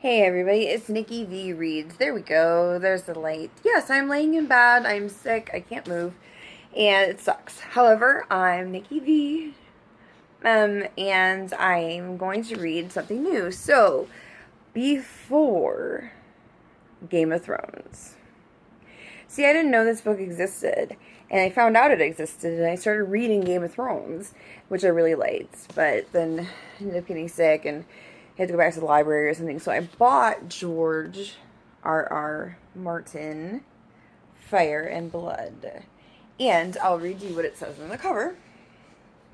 Hey everybody, it's NikiV Reads. There we go. There's the light. Yes, I'm laying in bed. I'm sick. I can't move. And it sucks. However, I'm NikiV. And I'm going to read something new. So, before Game of Thrones. See, I didn't know this book existed. And I found out it existed. And I started reading Game of Thrones, which I really liked. But then I ended up getting sick and had to go back to the library or something. So I bought George R.R. Martin, Fire and Blood. And I'll read you what it says on the cover.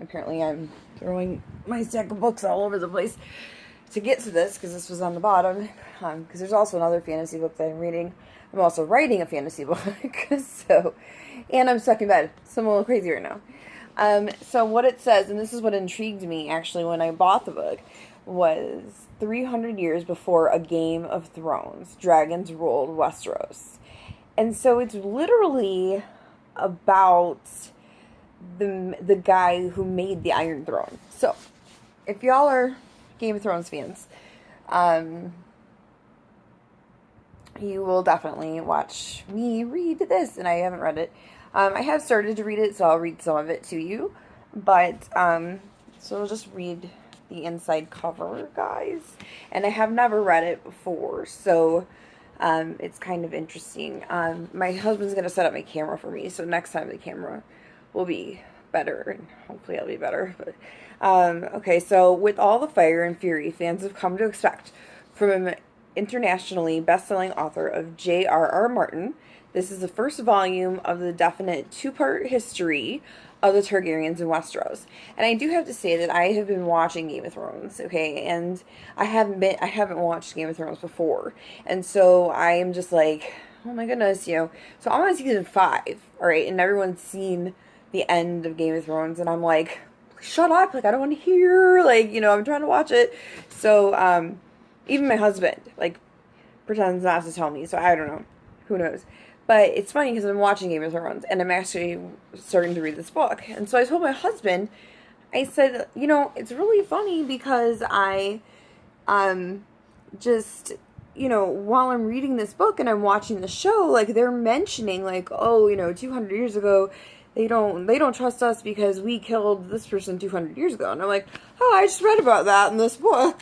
Apparently I'm throwing my stack of books all over the place to get to this, because this was on the bottom. Because there's also another fantasy book that I'm reading. I'm also writing a fantasy book. And I'm stuck in bed. So I'm a little crazy right now. So what it says, and this is what intrigued me actually when I bought the book, was 300 years before a Game of Thrones, dragons ruled Westeros. And so it's literally about the guy who made the Iron Throne. So, if y'all are Game of Thrones fans, you will definitely watch me read this, and I haven't read it. I have started to read it, so I'll read some of it to you. But, so I'll just read the inside cover, guys. And I have never read it before, so it's kind of interesting. My husband's going to set up my camera for me, so next time the camera will be better, and hopefully I'll be better. But okay, so with all the fire and fury fans have come to expect from an internationally best-selling author of J.R.R. Martin, this is the first volume of the definite two-part history of the Targaryens in Westeros. And I do have to say that I have been watching Game of Thrones, okay, and I haven't watched Game of Thrones before. And so I am just like, oh my goodness, so I'm on season 5, all right, and everyone's seen the end of Game of Thrones, and I'm like, shut up, like, I don't want to hear, like, I'm trying to watch it. So, even my husband, like, pretends not to tell me, so I don't know. Who knows? But it's funny because I'm watching Game of Thrones, and I'm actually starting to read this book. And so I told my husband, I said, it's really funny because I, just, while I'm reading this book and I'm watching the show, like, they're mentioning, like, oh, 200 years ago, they don't trust us because we killed this person 200 years ago. And I'm like, oh, I just read about that in this book.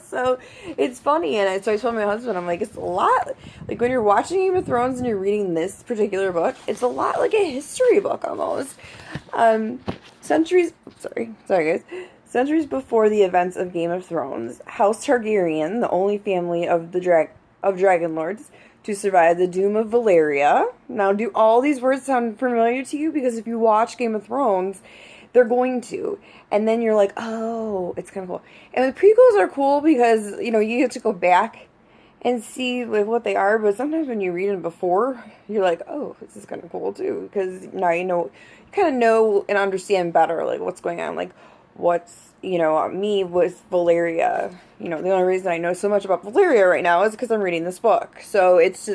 So it's funny. And so I told my husband, I'm like, it's a lot, like when you're watching Game of Thrones and you're reading this particular book, it's a lot like a history book almost. Centuries before the events of Game of Thrones, House Targaryen, the only family of the dragon lords to survive the doom of Valyria. Now, do all these words sound familiar to you? Because if you watch Game of Thrones, they're going to. And then you're like, oh, it's kind of cool. And the prequels are cool because, you get to go back and see like what they are. But sometimes when you read them before, you're like, oh, this is kind of cool too. Because now you kind of know and understand better like what's going on. Like what's, me with Valyria. The only reason I know so much about Valyria right now is because I'm reading this book. So it's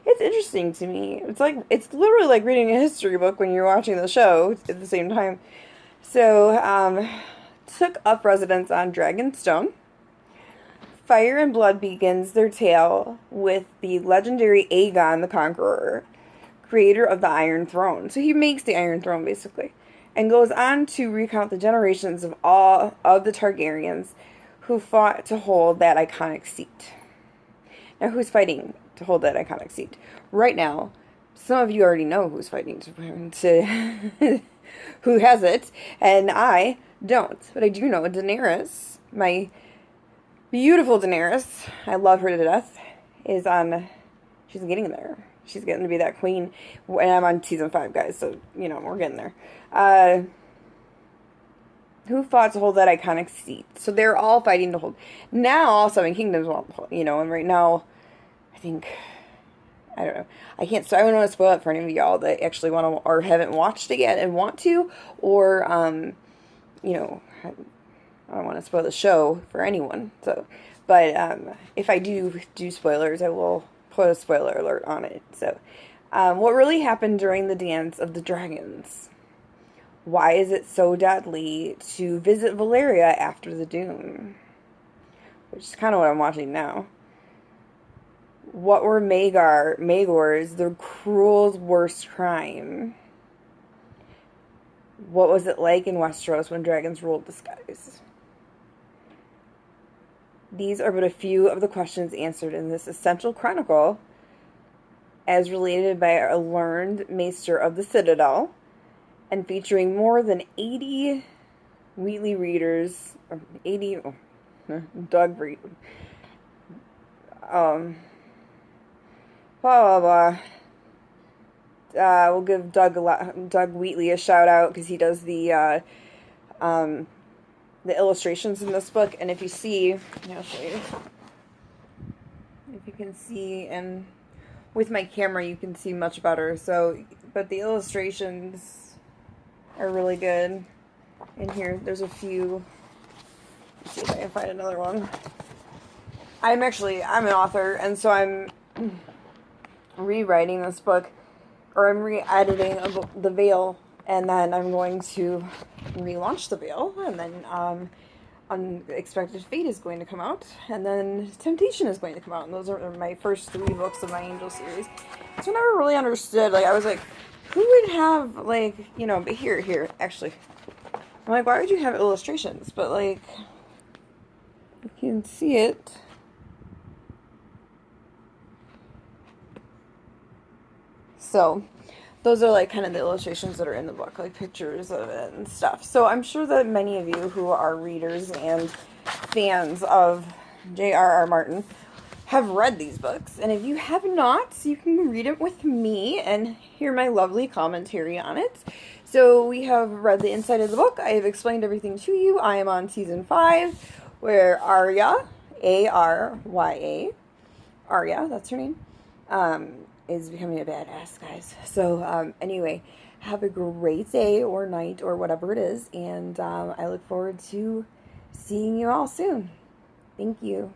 interesting to me. It's literally like reading a history book when you're watching the show at the same time. So, took up residence on Dragonstone. Fire and Blood begins their tale with the legendary Aegon the Conqueror, creator of the Iron Throne. So he makes the Iron Throne, basically, and goes on to recount the generations of all of the Targaryens who fought to hold that iconic seat. Now, who's fighting to hold that iconic seat? Right now, some of you already know who's fighting to who has it, and I don't. But I do know Daenerys, my beautiful Daenerys, I love her to death, she's getting there. She's getting to be that queen, and I'm on season 5, guys, so, we're getting there. Who fought to hold that iconic seat? So they're all fighting to hold. Now, all 7 kingdoms want, and right now, I don't know. I don't want to spoil it for any of y'all that actually want to or haven't watched it yet and want to, or I don't want to spoil the show for anyone. So, but if I do spoilers, I will put a spoiler alert on it. So, what really happened during the Dance of the Dragons? Why is it so deadly to visit Valyria after the doom? which is kind of what I'm watching now. What were Maegor's, the cruel's worst crime? What was it like in Westeros when dragons ruled the skies? These are but a few of the questions answered in this essential chronicle, as related by a learned maester of the Citadel, and featuring more than 80 Wheatley readers, or 80, Doug read, blah, blah, blah. We'll give Doug Wheatley a shout out because he does the illustrations in this book. And if you see, I'll show you. If you can see, and with my camera you can see much better. So, but the illustrations are really good. In here, there's a few. Let's see if I can find another one. I'm an author, and so I'm rewriting this book. Or I'm re-editing The Veil, and then I'm going to relaunch The Veil, and then Unexpected Fate is going to come out, and then Temptation is going to come out, and those are my first 3 books of my Angel series. So I never really understood, like, I was like, who would have, like, but here, actually. I'm like, why would you have illustrations? But, like, you can see it. So, those are like kind of the illustrations that are in the book, like pictures of it and stuff. So I'm sure that many of you who are readers and fans of J.R.R. Martin have read these books. And if you have not, you can read it with me and hear my lovely commentary on it. So we have read the inside of the book. I have explained everything to you. I am on season 5, where Arya, A-R-Y-A, Arya, that's her name, is becoming a badass, guys. So, anyway, have a great day or night or whatever it is, and I look forward to seeing you all soon. Thank you.